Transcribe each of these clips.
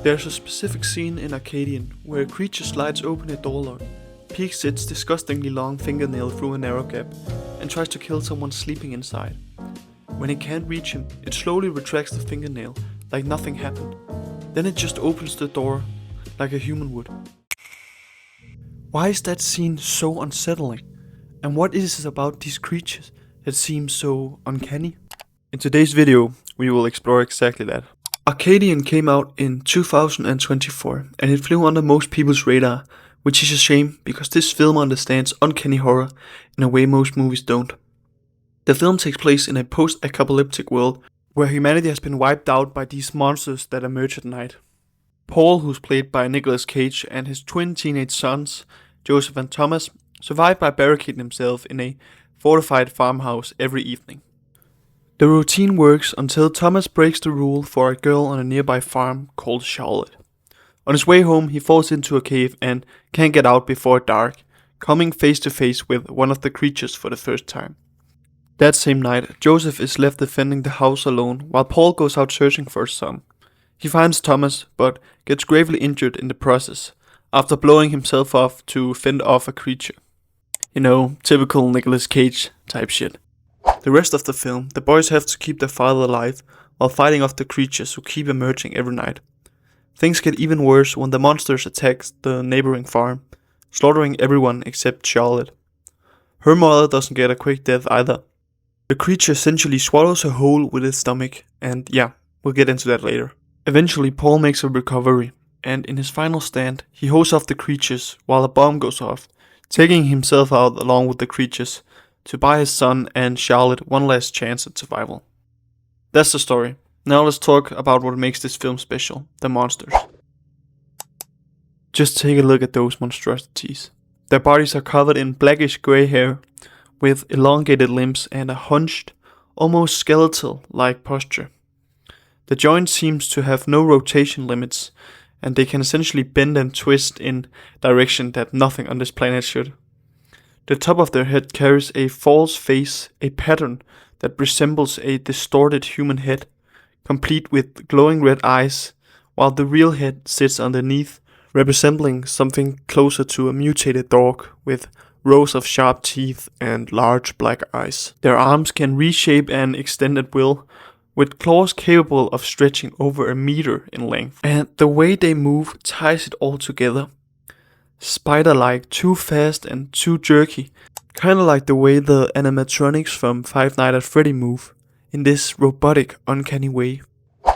There's a specific scene in Arcadian where a creature slides open a door lock, peeks its disgustingly long fingernail through a narrow gap, and tries to kill someone sleeping inside. When it can't reach him, it slowly retracts the fingernail like nothing happened. Then it just opens the door like a human would. Why is that scene so unsettling? And what is it about these creatures that seems so uncanny? In today's video, we will explore exactly that. Arcadian came out in 2024 and it flew under most people's radar, which is a shame because this film understands uncanny horror in a way most movies don't. The film takes place in a post-apocalyptic world where humanity has been wiped out by these monsters that emerge at night. Paul, who's played by Nicolas, and his twin teenage sons, Joseph and Thomas, survive by barricading themselves in a fortified farmhouse every evening. The routine works until Thomas breaks the rule for a girl on a nearby farm called Charlotte. On his way home, he falls into a cave and can't get out before dark, coming face to face with one of the creatures for the first time. That same night, Joseph is left defending the house alone while Paul goes out searching for his son. He finds Thomas, but gets gravely injured in the process, after blowing himself off to fend off a creature. You know, typical Nicolas Cage type shit. The rest of the film, the boys have to keep their father alive while fighting off the creatures who keep emerging every night. Things get even worse when the monsters attack the neighboring farm, slaughtering everyone except Charlotte. Her mother doesn't get a quick death either. The creature essentially swallows her whole with its stomach, and yeah, we'll get into that later. Eventually, Paul makes a recovery, and in his final stand, he holds off the creatures while a bomb goes off, taking himself out along with the creatures to buy his son and Charlotte one last chance at survival. That's the story. Now let's talk about what makes this film special, the monsters. Just take a look at those monstrosities. Their bodies are covered in blackish grey hair, with elongated limbs and a hunched, almost skeletal-like posture. The joint seems to have no rotation limits, and they can essentially bend and twist in direction that nothing on this planet should. The top of their head carries a false face, a pattern that resembles a distorted human head, complete with glowing red eyes, while the real head sits underneath, resembling something closer to a mutated dog with rows of sharp teeth and large black eyes. Their arms can reshape and extend at will, with claws capable of stretching over a meter in length. And the way they move ties it all together. Spider-like, too fast and too jerky, kinda like the way the animatronics from Five Nights at Freddy move, in this robotic, uncanny way.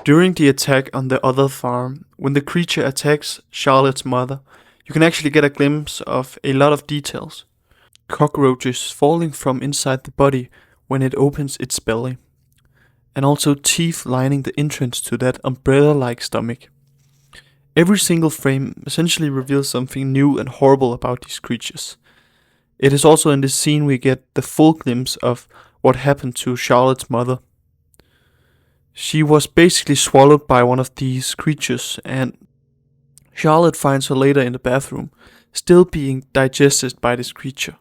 During the attack on the other farm, when the creature attacks Charlotte's mother, you can actually get a glimpse of a lot of details. Cockroaches falling from inside the body when it opens its belly, and also teeth lining the entrance to that umbrella-like stomach. Every single frame essentially reveals something new and horrible about these creatures. It is also in this scene we get the full glimpse of what happened to Charlotte's mother. She was basically swallowed by one of these creatures, and Charlotte finds her later in the bathroom, still being digested by this creature.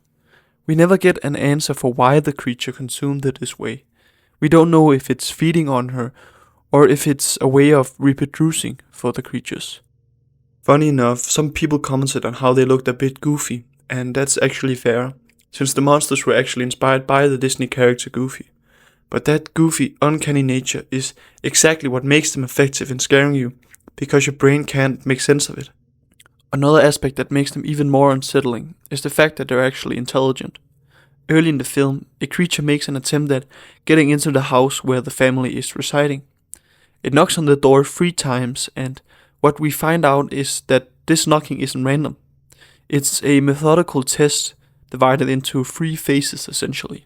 We never get an answer for why the creature consumed her this way. We don't know if it's feeding on her, or if it's a way of reproducing for the creatures. Funny enough, some people commented on how they looked a bit goofy, and that's actually fair, since the monsters were actually inspired by the Disney character Goofy. But that goofy, uncanny nature is exactly what makes them effective in scaring you, because your brain can't make sense of it. Another aspect that makes them even more unsettling is the fact that they're actually intelligent. Early in the film, a creature makes an attempt at getting into the house where the family is residing. It knocks on the door 3 times, and what we find out is that this knocking isn't random. It's a methodical test divided into 3 phases essentially.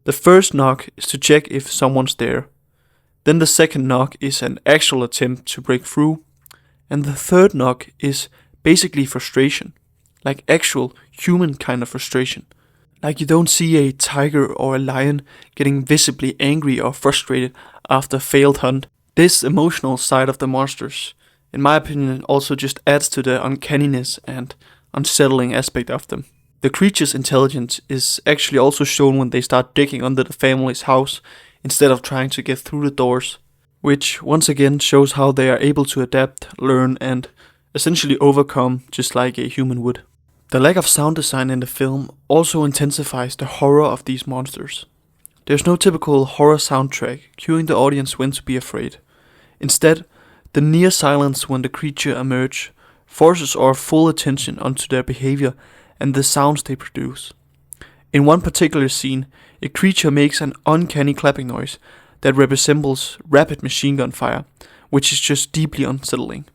The first knock is to check if someone's there. Then the second knock is an actual attempt to break through. And the third knock is basically frustration. Like actual human kind of frustration. Like you don't see a tiger or a lion getting visibly angry or frustrated after a failed hunt. This emotional side of the monsters, in my opinion, also just adds to the uncanniness and unsettling aspect of them. The creature's intelligence is actually also shown when they start digging under the family's house instead of trying to get through the doors. which once again shows how they are able to adapt, learn, and essentially overcome just like a human would. The lack of sound design in the film also intensifies the horror of these monsters. There's no typical horror soundtrack cueing the audience when to be afraid. Instead, the near silence when the creature emerge forces our full attention onto their behavior and the sounds they produce. In one particular scene, a creature makes an uncanny clapping noise that resembles rapid machine gun fire, which is just deeply unsettling.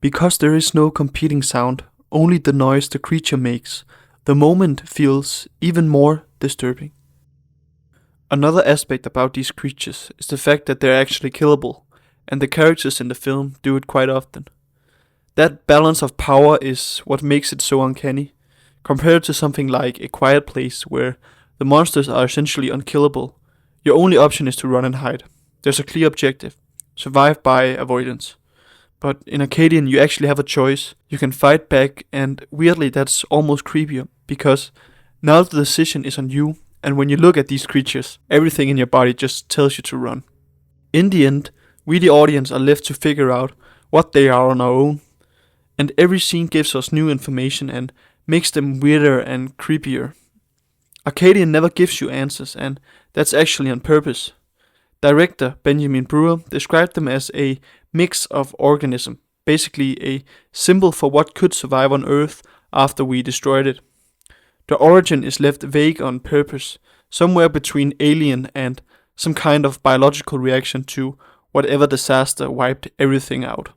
Because there is no competing sound, only the noise the creature makes, the moment feels even more disturbing. Another aspect about these creatures is the fact that they're actually killable, and the characters in the film do it quite often. That balance of power is what makes it so uncanny, compared to something like A Quiet Place where the monsters are essentially unkillable. Your only option is to run and hide. There's a clear objective: survive by avoidance. But in Arcadian you actually have a choice. You can fight back, and weirdly that's almost creepier, because now the decision is on you, and when you look at these creatures, everything in your body just tells you to run. In the end, we the audience are left to figure out what they are on our own, and every scene gives us new information and makes them weirder and creepier. Arcadian never gives you answers, and that's actually on purpose. Director Benjamin Brewer described them as a mix of organism, basically a symbol for what could survive on Earth after we destroyed it. The origin is left vague on purpose, somewhere between alien and some kind of biological reaction to whatever disaster wiped everything out.